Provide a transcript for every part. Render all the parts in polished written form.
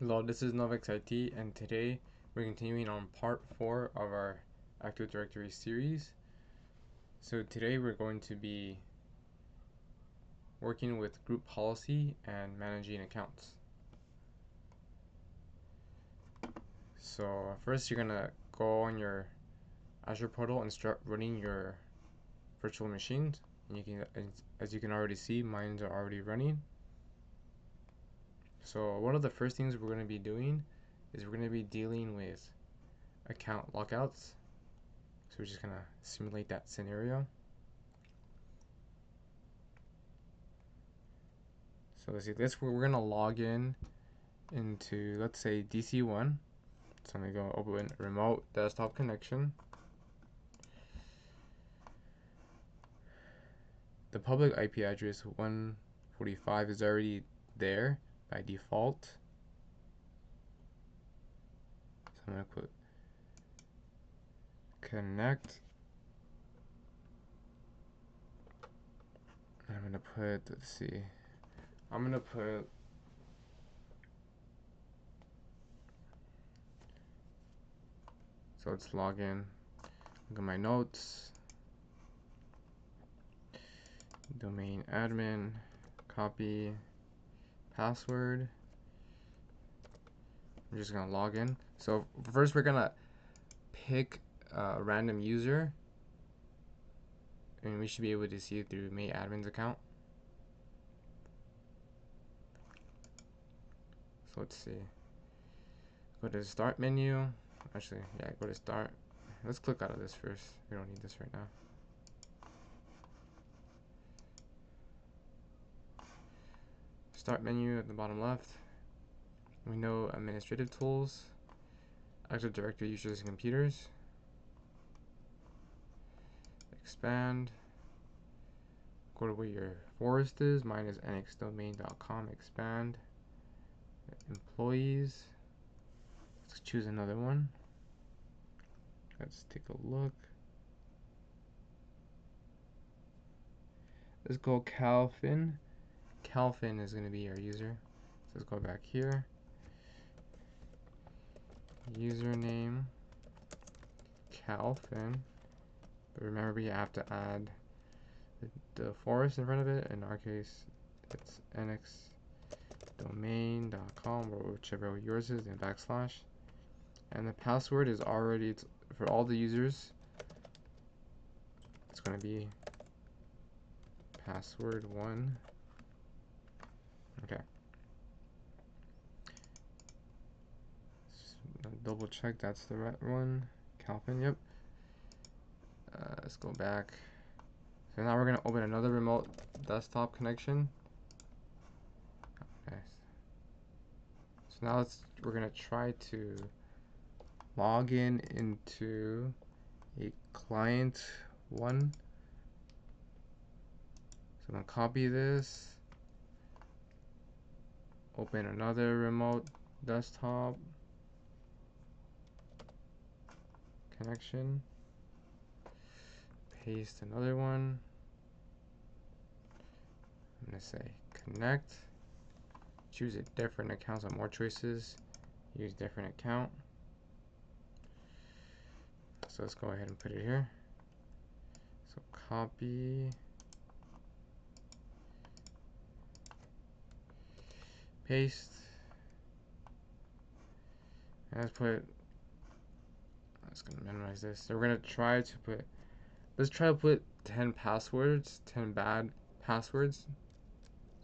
Hello, this is Novex IT, and today we're continuing on part 4 of our Active Directory series. So today we're going to be working with group policy and managing accounts. So first you're going to go on your Azure portal and start running your virtual machines. And as you can already see, mine are already running. So one of the first things we're going to be doing is we're going to be dealing with account lockouts. So we're just going to simulate that scenario. So let's see this, we're going to log in into, let's say, DC1. So I'm going to go open remote desktop connection. The public IP address 145 is already there by default. So I'm going to put connect. I'm going to put, let's see, I'm going to put so let's log in. Look at my notes. Domain admin, copy, password. I'm just gonna log in. So first we're gonna pick a random user, and we should be able to see it through my admin's account. So let's see. Go to the start menu. Actually, yeah, go to start. Let's click out of this first. We don't need this right now. Start menu at the bottom left. We know administrative tools, Active Directory users and computers. Expand. Go to where your forest is. Mine is nxdomain.com. Expand. Employees. Let's choose another one. Let's take a look. Let's go Calvin. Calvin is going to be our user. So let's go back here. Username Calvin. But remember, we have to add the forest in front of it. In our case, it's nxdomain.com, or whichever yours is, and backslash. And the password is already, for all the users, it's going to be password 1. Okay. Double check that's the right one. Calvin, yep. Let's go back. So now we're going to open another remote desktop connection. Okay. So now we're going to try to log in into a client 1. So I'm going to copy this. Open another remote desktop connection. Paste another one. I'm going to say connect. Choose a different account, so more choices. Use different account. So let's go ahead and put it here. So copy. Paste. And let's going to minimize this. So we're going to try to put, let's try to put 10 passwords, 10 bad passwords.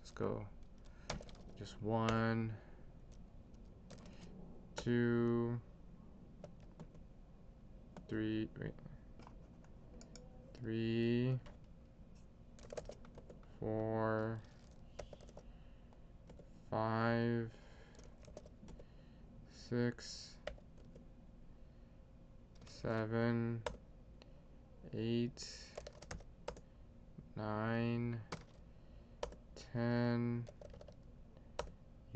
Let's go. Just 1, 2, 3, 3, 4, 5, 6, 7, 8, 9, 10,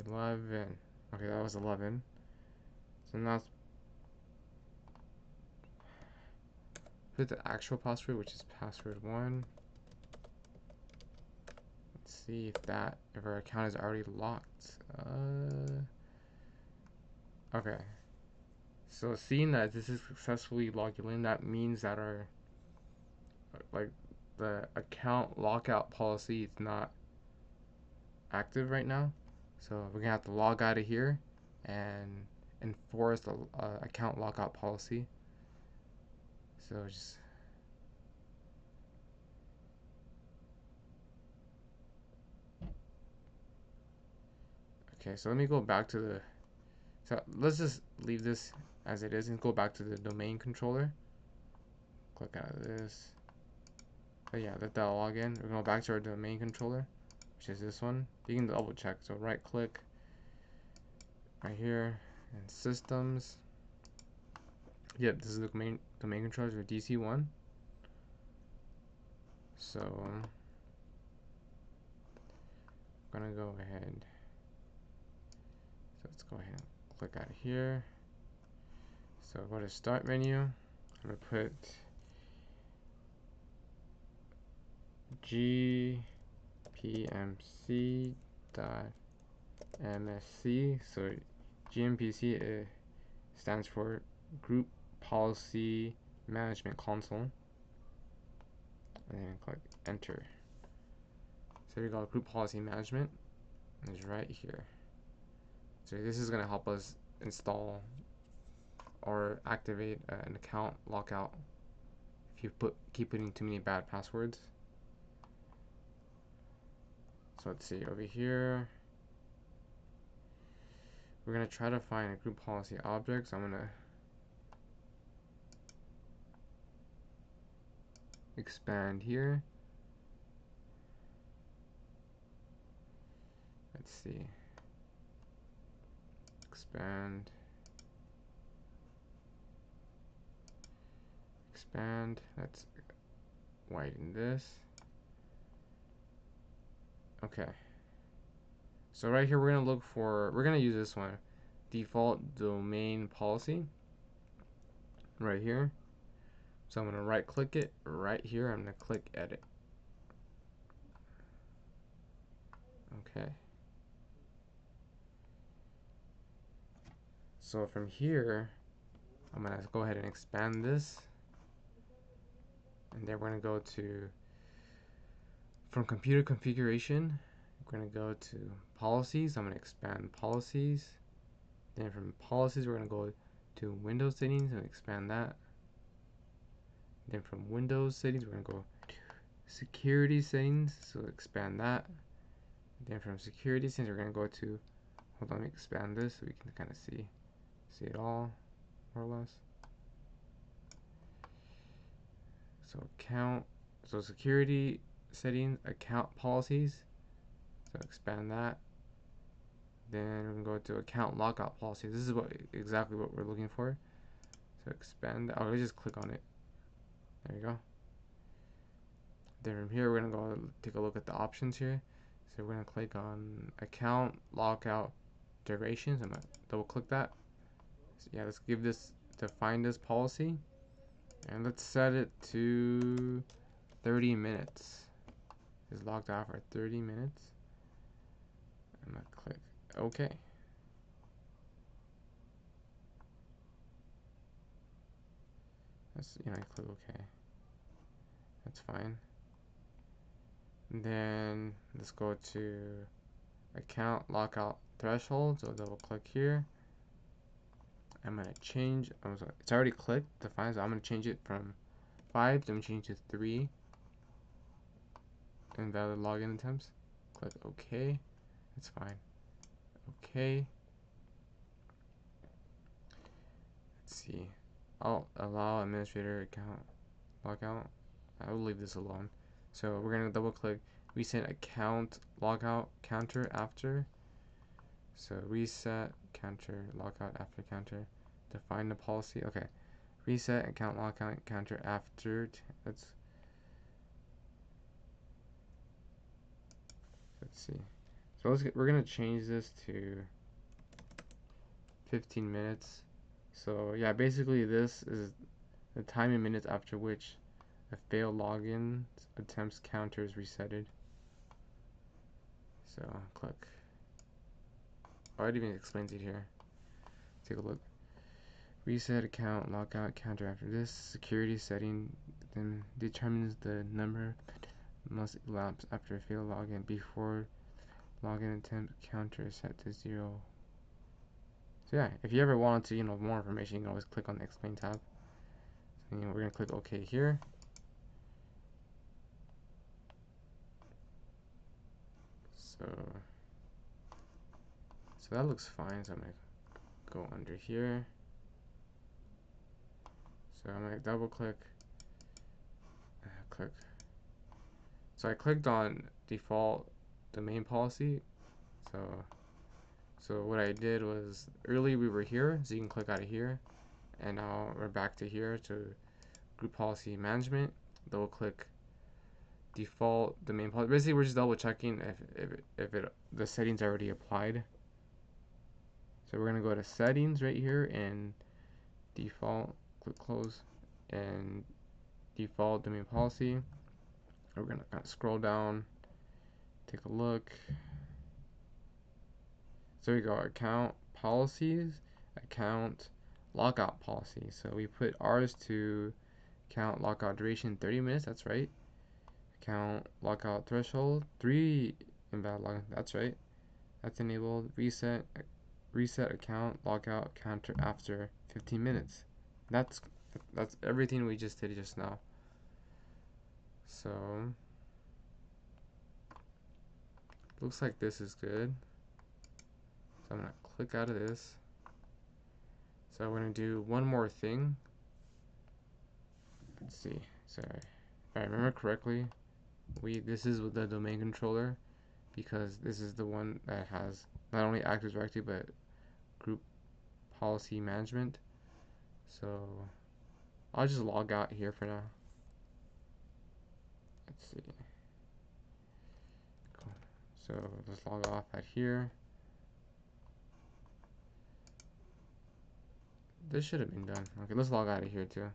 11. Okay, that was 11. So now let's put the actual password, which is password 1. Let's see if our account is already locked. Okay. So seeing that this is successfully logged in, that means that our like the account lockout policy is not active right now. So we're gonna have to log out of here and enforce the account lockout policy. So just okay. So let me go back to the. So let's just leave this as it is and go back to the domain controller. Click out of this. But yeah, let that log in. We're going back to our domain controller, which is this one. You can double check. So right click right here and systems. Yep, this is the domain controller for DC1. So I'm gonna go ahead. So let's go ahead and click out of here. So go to start menu. I'm gonna put gpmc.msc. So gmpc stands for Group Policy Management Console. And then click enter. So we got Group Policy Management. It's right here. So this is gonna help us install or activate an account lockout if you keep putting too many bad passwords. So let's see over here. We're gonna try to find a group policy object. So I'm gonna expand here. Let's see. Expand. Expand. Let's widen this. Okay. So right here we're gonna use this one. Default domain policy. Right here. So I'm gonna right click it right here. I'm gonna click edit. Okay. So from here, I'm gonna go ahead and expand this. And then we're gonna go to, from computer configuration, we're gonna go to policies. I'm gonna expand policies. Then from policies, we're gonna go to Windows settings and expand that. Then from Windows settings, we're gonna go to security settings, so expand that. Then from security settings, we're gonna go to, hold on, let me expand this so we can kind of see it all, more or less. So account, so security settings, account policies. So expand that. Then we can go to account lockout policy. This is exactly what we're looking for. So expand. Oh, let's just click on it. There you go. Then from here, we're gonna go take a look at the options here. So we're gonna click on account lockout durations. I'm gonna double click that. So yeah, let's give this define this policy, and let's set it to 30 minutes. It's locked out for 30 minutes. I'm gonna click OK. That's, click OK. That's fine. And then let's go to account lockout threshold. So double click here. I'm gonna change. It's already clicked define, so I'm gonna change it from 5. I'm gonna change it to 3. Invalid login attempts. Click OK. That's fine. OK. Let's see. I'll allow administrator account lockout. I will leave this alone. So we're gonna double click reset account lockout counter after. So reset counter lockout after counter. Define the policy. Okay. Reset account lockout counter after. Let's see. So we're gonna change this to 15 minutes. So yeah, basically this is the time in minutes after which a failed login attempts counter is resetted. So click. Oh, it even explains it here. take a look. Reset account lockout counter. After this security setting then determines the number must elapse after a failed login. Before login attempt, counter is set to 0. So yeah, if you ever wanted to, more information, you can always click on the explain tab. So, we're gonna click OK here. So that looks fine. So I'm gonna go under here. So I'm gonna double click. So I clicked on default domain policy. So what I did was, early we were here, so you can click out of here, and now we're back to here to group policy management. Double click default domain policy. Basically, we're just double checking if the settings are already applied. So we're gonna go to settings right here and default. Click close and default domain policy. We're gonna kind of scroll down, take a look. So we go account policies, account lockout policy. So we put ours to account lockout duration 30 minutes. That's right. Account lockout threshold 3 invalid login. That's right. That's enabled. Reset account lockout counter after 15 minutes. That's everything we just did just now. So looks like this is good. So I'm gonna click out of this. So I'm gonna do one more thing. Let's see. So if I remember correctly, this is with the domain controller, because this is the one that has not only Active Directory but group policy management. So I'll just log out here for now. Let's see. Cool. So let's log off at here. This should have been done. Okay, let's log out of here too.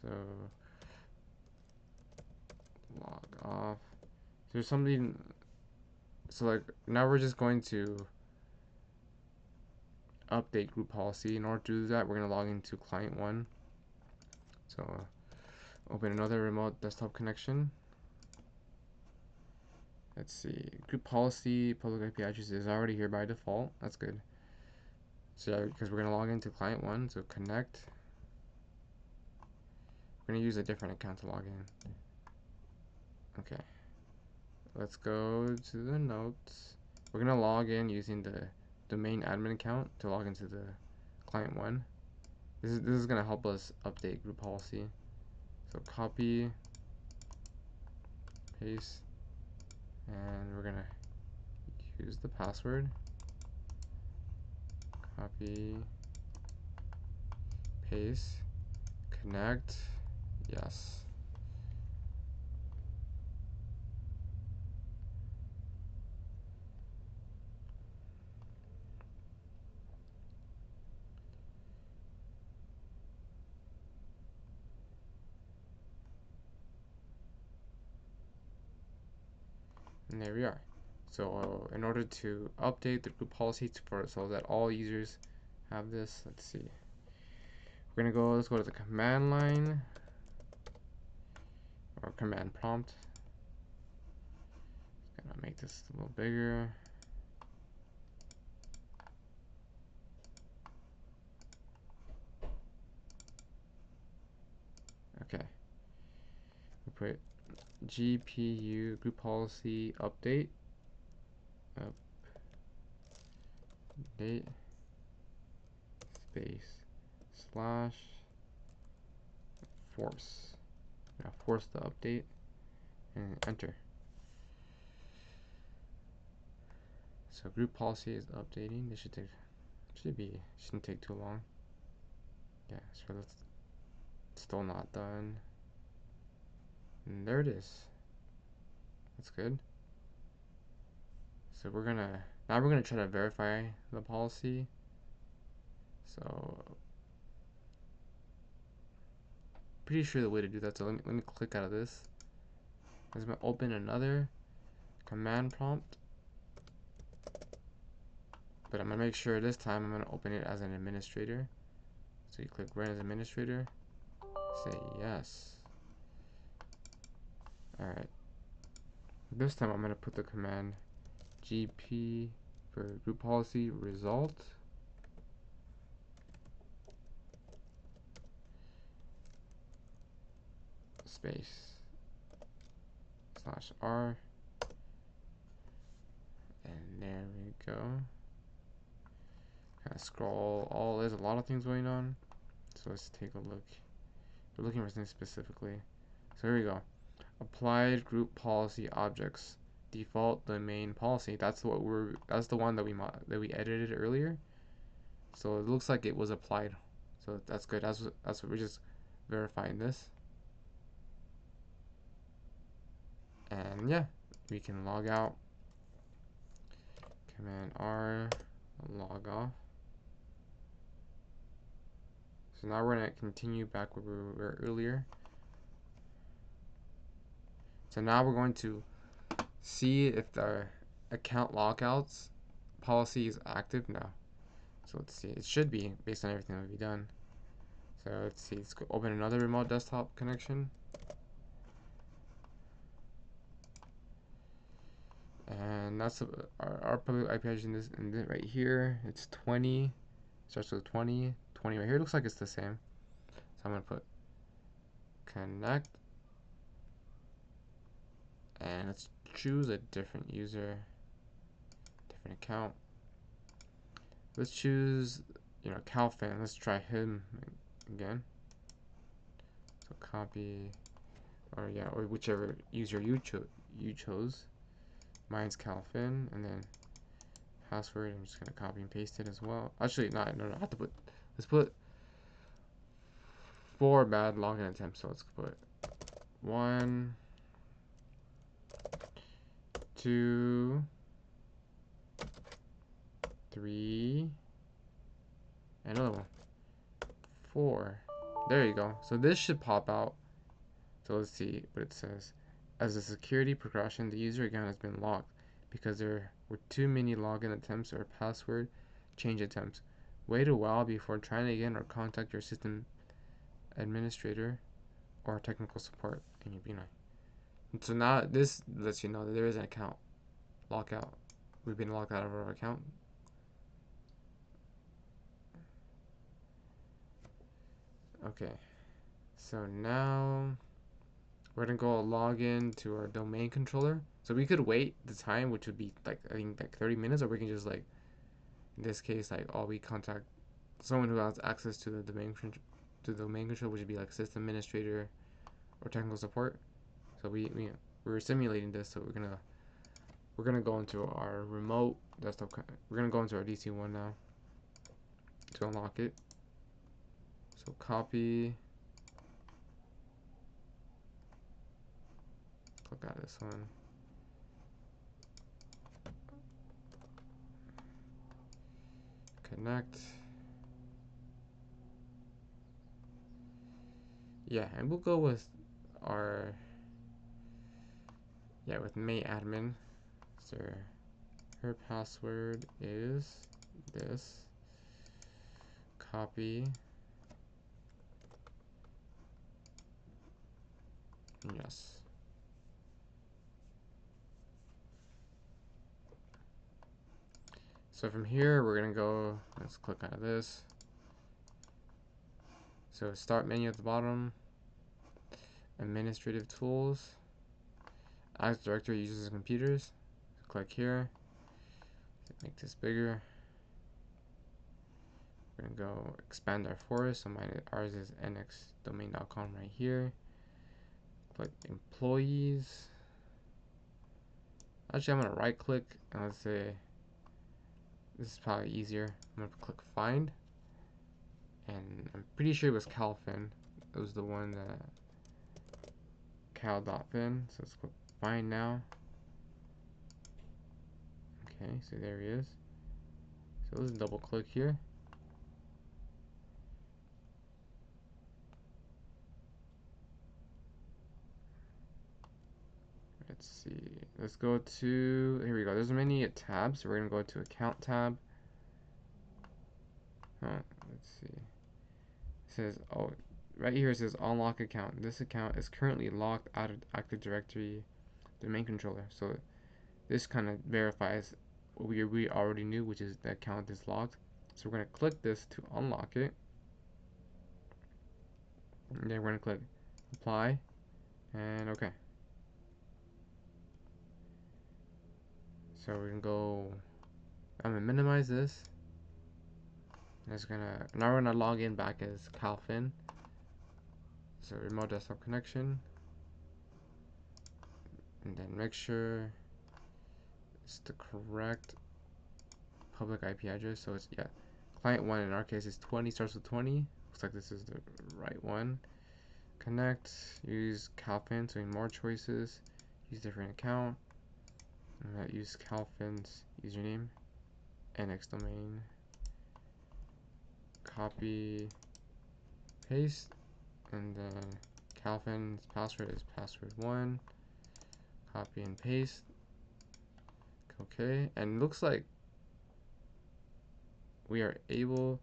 So log off. There's something. So like now we're just going to update group policy. In order to do that, we're going to log into client 1. So open another remote desktop connection. Let's see, group policy public IP address is already here by default. That's good. So yeah, because we're going to log into client 1, so connect. We're going to use a different account to log in. Okay, let's go to the notes. We're going to log in using the domain admin account to log into the client 1. This is going to help us update group policy. So copy, paste, and we're going to use the password. Copy, paste, connect, yes. And there we are. So in order to update the group policy so that all users have this, let's see. Let's go to the command line or command prompt. Gonna make this a little bigger. Okay. We put GPU group policy update. Update space slash force. Now force the update and enter. So group policy is updating. This shouldn't take too long. Yeah, so that's still not done. And there it is. That's good. So now we're gonna try to verify the policy. So pretty sure the way to do that. So let me click out of this. I'm gonna open another command prompt. but I'm gonna make sure this time I'm gonna open it as an administrator. So you click run as administrator, say yes. Alright, this time I'm gonna put the command gp for group policy result space /r, and there we go. Kind of scroll. Oh, there's a lot of things going on, so let's take a look. We're looking for something specifically, so here we go. Applied group policy objects default domain policy. That's the one that we edited earlier. So it looks like it was applied. So that's good. That's what we're just verifying this. And yeah, we can log out. Command R, log off. So now we're gonna continue back where we were earlier. So now we're going to see if the account lockouts policy is active now. So let's see. It should be based on everything that we've done. So let's see. Let's go open another remote desktop connection. And that's our public IP address in this right here. It's 20. Starts with 20. 20 right here. Looks like it's the same. So I'm gonna put connect. And let's choose a different user, different account. Let's choose, Calfan. Let's try him again. So copy, or whichever user you chose. Mine's Calfin, and then password. I'm just gonna copy and paste it as well. Actually, no. I have to put. Let's put 4 bad login attempts. So let's put 1, 2, 3, and another one. 4. There you go. So this should pop out. So let's see what it says. As a security precaution, the user account has been locked because there were too many login attempts or password change attempts. Wait a while before trying again or contact your system administrator or technical support and you'll be nice. So now this lets you know that there is an account lockout. We've been locked out of our account. Okay, so now we're gonna go log in to our domain controller. So we could wait the time, which would be like I think like 30 minutes, or we can just like in this case we contact someone who has access to the domain control, which would be like system administrator or technical support. So we're simulating this, so we're gonna go into our remote desktop. We're gonna go into our DC1 now to unlock it. So copy. Click out this one. Connect. Yeah, and we'll go with with May admin. So her password is this. Copy. Yes. So from here, we're gonna go, let's click on this. So start menu at the bottom, administrative tools, Active Directory uses computers. So click here, make this bigger. We're gonna go expand our forest. So ours is nxdomain.com right here. Click employees. Actually, I'm gonna right click and let's say this is probably easier. I'm gonna click find, and I'm pretty sure it was Calfin. It was the one that cal.fin. So let's click find now. Okay, so there he is. So let's double click here. Let's see. Let's go to, here we go. There's many tabs. So we're gonna go to account tab. Let's see. It says, oh, right here it says unlock account. This account is currently locked out of Active Directory domain controller. So this kind of verifies what we already knew, which is the account is locked. So we're going to click this to unlock it. And then we're going to click apply and okay. So we can go, I'm going to minimize this. Now we're gonna log in back as Calvin. So remote desktop connection, and then make sure it's the correct public IP address. So it's, yeah, client 1 in our case is 20, starts with 20. Looks like this is the right one. Connect, use Calvin, so more choices, use different account. I'm gonna use Calvin's username, NX domain, copy, paste, and then Calvin's password is password1, copy and paste. Okay, and it looks like we are able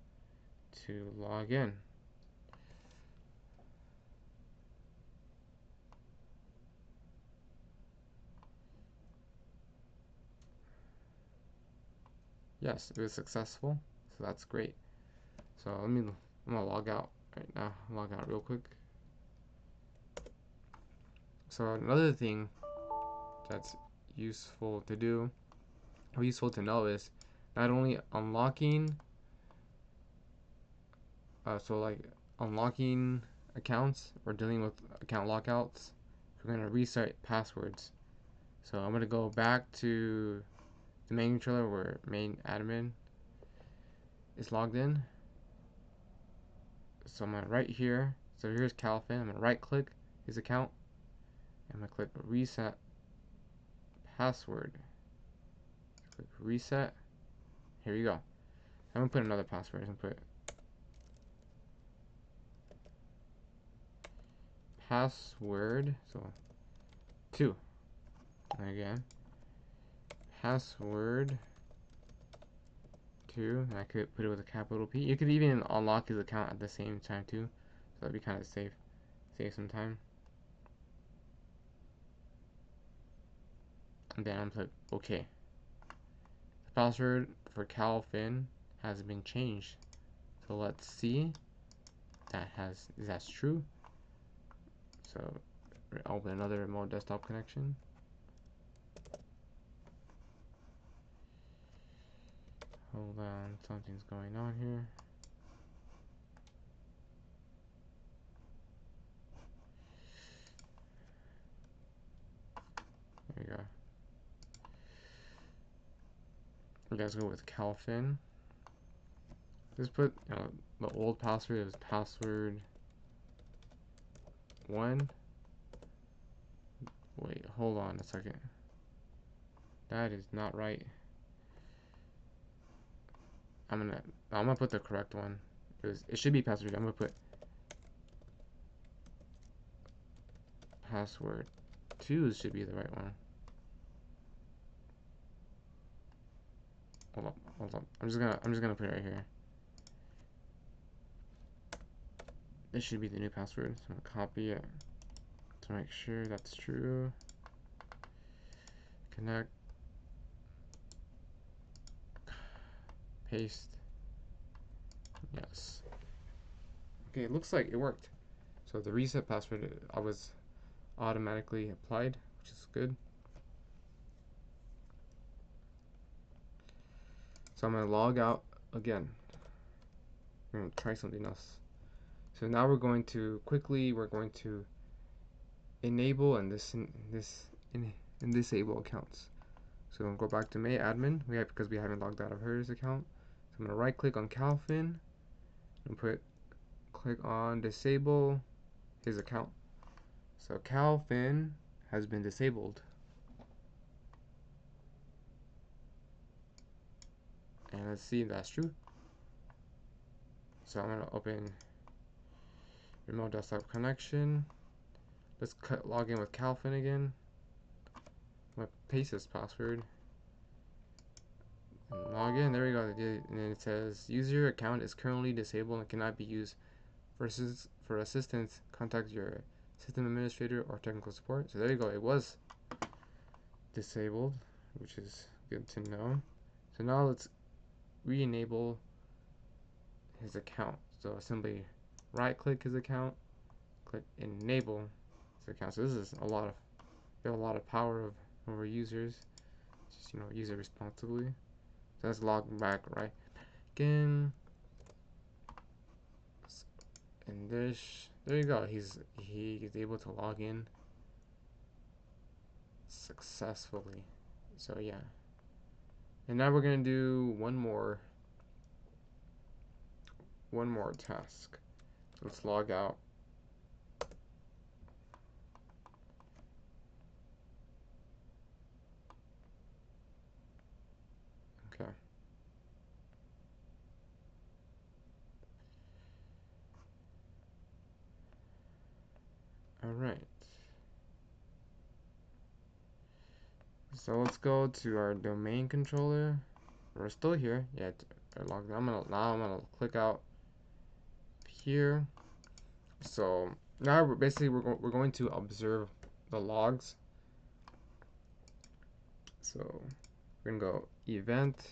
to log in. Yes, it was successful, so that's great. So I'm gonna log out right now. Log out real quick. So another thing that's useful to do, or useful to know, is not only unlocking, so like unlocking accounts or dealing with account lockouts, we're gonna reset passwords. So I'm gonna go back to the main controller where main admin is logged in. So I'm gonna right here. So here's Calvin. I'm gonna right click his account. I'm gonna click reset password. Click reset. Here you go. I'm gonna put another password. I'm gonna put password. So 2. And again, password 2. And I could put it with a capital P. You could even unlock his account at the same time too. So that'd be kind of safe. Save some time. And then I'm gonna put OK. The password for Calvin has been changed. So let's see if that's true. So open another remote desktop connection. Hold on, something's going on here. There you go. You guys go with Calvin. Just put, the old password is password 1. Wait, hold on a second. That is not right. I'm gonna put the correct one. It should be password. I'm gonna put password 2 should be the right one. Hold on. I'm just gonna put it right here. This should be the new password. So I'm gonna copy it to make sure that's true. Connect. Paste. Yes. Okay, it looks like it worked. So the reset password was automatically applied, which is good. So I'm going to log out again. I'm going to try something else. So now we're going to enable and disable accounts. So we'll go back to May admin. Because we haven't logged out of hers account. So I'm going to right click on Calvin and click on disable his account. So Calvin has been disabled. And let's see if that's true. So I'm going to open remote desktop connection. Let's log in with Calvin again. I'm going to paste this password. And log in. There we go. And then it says user account is currently disabled and cannot be used. For assistance, contact your system administrator or technical support. So there you go. It was disabled, which is good to know. So now let's re-enable his account. So simply right-click his account, click enable his account. So this is a lot of power over users. Just use it responsibly. So let's log back right again. And there you go. He is able to log in successfully. So yeah. And now we're gonna do one more task. Let's log out. Okay. All right. So let's go to our domain controller. We're still here. Yeah, I logged in. I'm gonna click out here. So now we're going to observe the logs. So we're gonna go event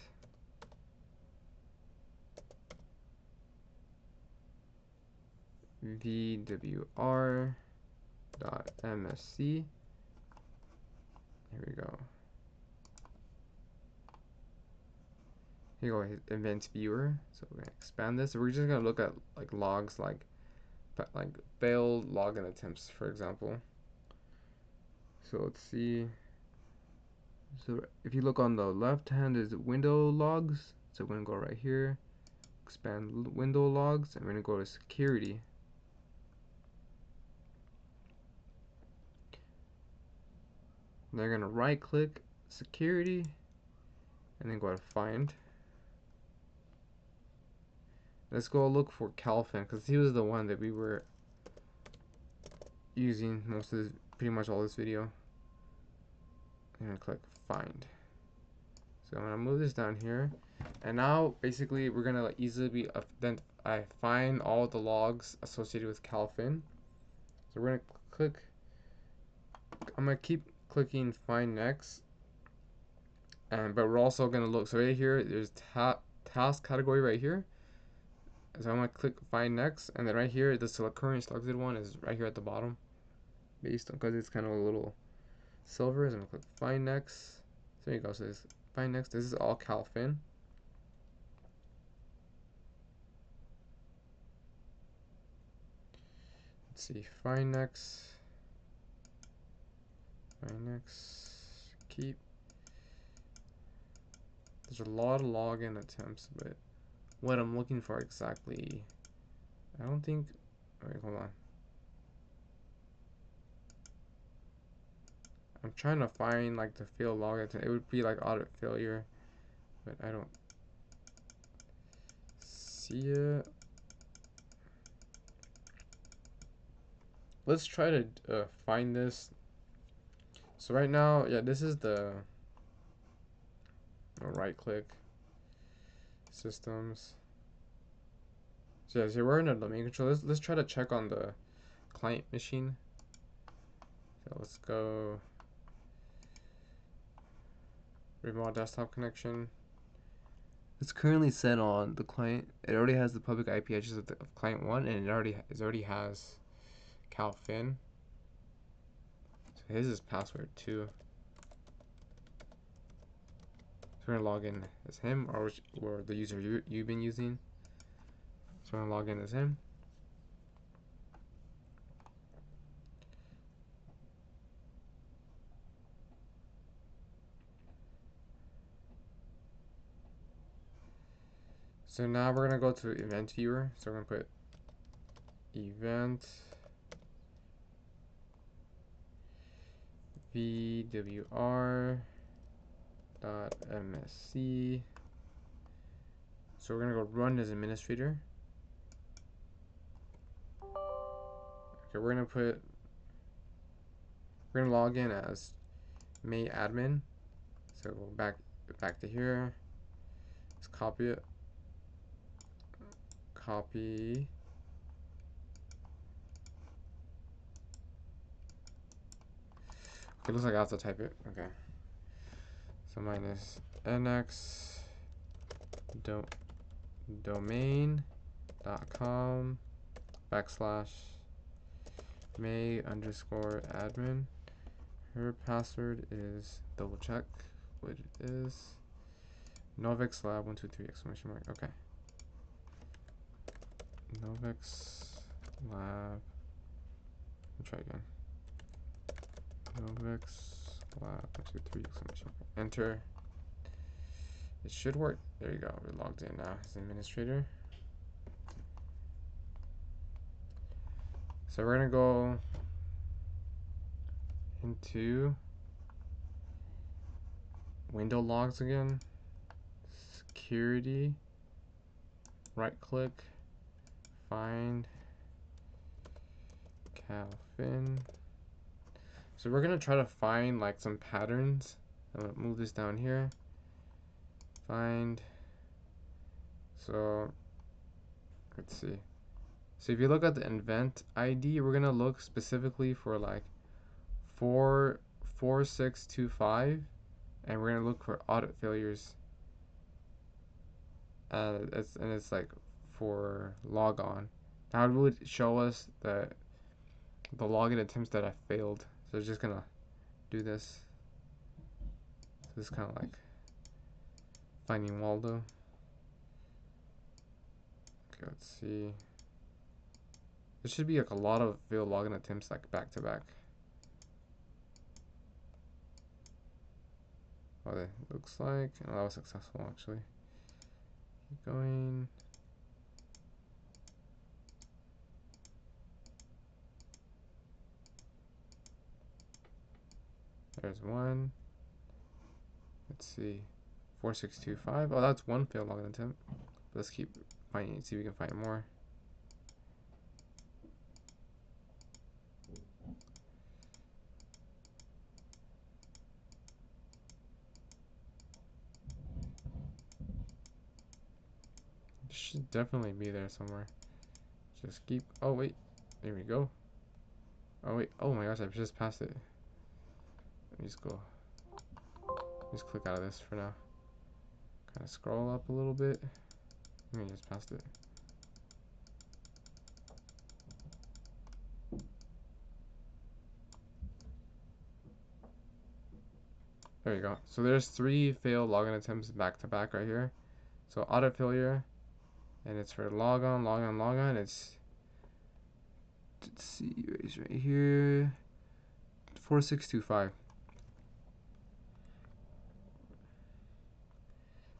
vwr.msc. Here we go. Here you go, event viewer. So we're gonna expand this. So we're just gonna look at like logs, like failed login attempts, for example. So let's see. So if you look on the left hand, is window logs. So we're gonna go right here, expand window logs, and we're gonna go to security. And they're gonna right click security, and then go to find. Let's go look for Calvin, because he was the one that we were using pretty much all this video. I'm gonna click find. So I'm gonna move this down here, and now basically we're gonna easily be then I find all the logs associated with Calvin. So we're gonna click. I'm gonna keep clicking find next, but we're also gonna look. So right here, there's task category right here. So I'm gonna click find next, and then right here, the current selected one is right here at the bottom, based on because it's kind of a little silver. So I'm gonna click find next. So there you go. So this find next. This is all Calvin. Let's see. Find next. Find next. Keep. There's a lot of login attempts, but what I'm looking for exactly, I don't think. Wait, hold on. I'm trying to find like the failed login attempt. It would be like audit failure, but I don't see it. Let's try to find this. So right now, yeah, this is the right click systems. So yeah, so we're in the domain control. Let's try to check on the client machine. So let's go remote desktop connection. It's currently set on the client. It already has the public IP address of client 1, and it already has Calvin. So his is password 2. So we're gonna log in as him, or the user you've been using. So we're gonna log in as him. So now we're gonna go to event viewer. So we're gonna put event vwr.msc. So we're gonna go run as administrator. Okay, we're gonna log in as may admin. So go back to here. Let's copy it. Copy. Okay, looks like I have to type it. Okay. So minus nx domain.com / may_admin. Her password is double check what it is. Novix lab 123 exclamation mark. Okay. Novix lab. I'll try again. Novix lab 123 exclamation mark. Enter. It should work. There you go. We're logged in now as administrator. So we're gonna go into window logs again. Security. Right click. Find Calvin. So we're gonna try to find like some patterns. I'm gonna move this down here. Find. So let's see. So if you look at the event ID, we're gonna look specifically for like 4625, and we're gonna look for audit failures. It's like for logon. Now it would show us that the login attempts that I failed. So it's just gonna do this. So this is kind of like finding Waldo. Okay, let's see. There should be like a lot of failed login attempts like back to back. Oh, it looks like that was successful actually. Keep going. There's one. Let's see. 4625. Oh, that's one failed login attempt. Let's keep finding, see if we can find more. It should definitely be there somewhere. Just keep. Oh wait, there we go. Oh wait. Oh my gosh, I just passed it. Let me just go. Just click out of this for now. Kind of scroll up a little bit. Let me just passed it. There you go. So there's 3 failed login attempts back to back right here. So audit failure, and it's for logon. It's, let's see, it's right here. 4625.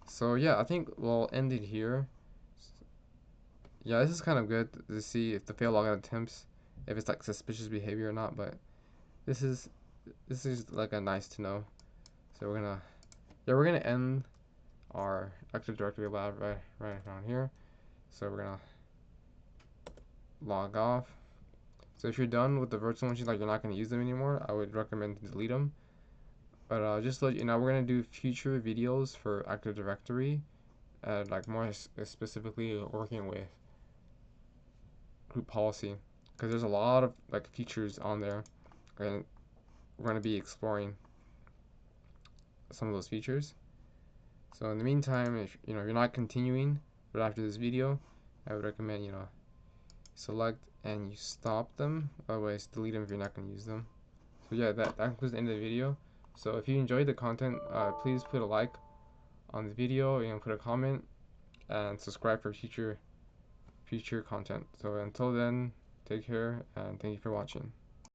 So yeah, I think we'll end it here. Yeah, this is kind of good to see if the failed login attempts, if it's like suspicious behavior or not. But this is like a nice to know. So we're gonna end our Active Directory lab right around here. So we're gonna log off. So if you're done with the virtual machines, like you're not gonna use them anymore, I would recommend to delete them. But just to let you know, we're gonna do future videos for Active Directory, like more specifically working with group policy, because there's a lot of like features on there, and we're gonna be exploring some of those features. So in the meantime, if you're not continuing, but after this video, I would recommend select and you stop them. Otherwise, delete them if you're not going to use them. So yeah, that concludes the end of the video. So if you enjoyed the content, please put a like on the video, put a comment, and subscribe for future content. So until then, take care and thank you for watching.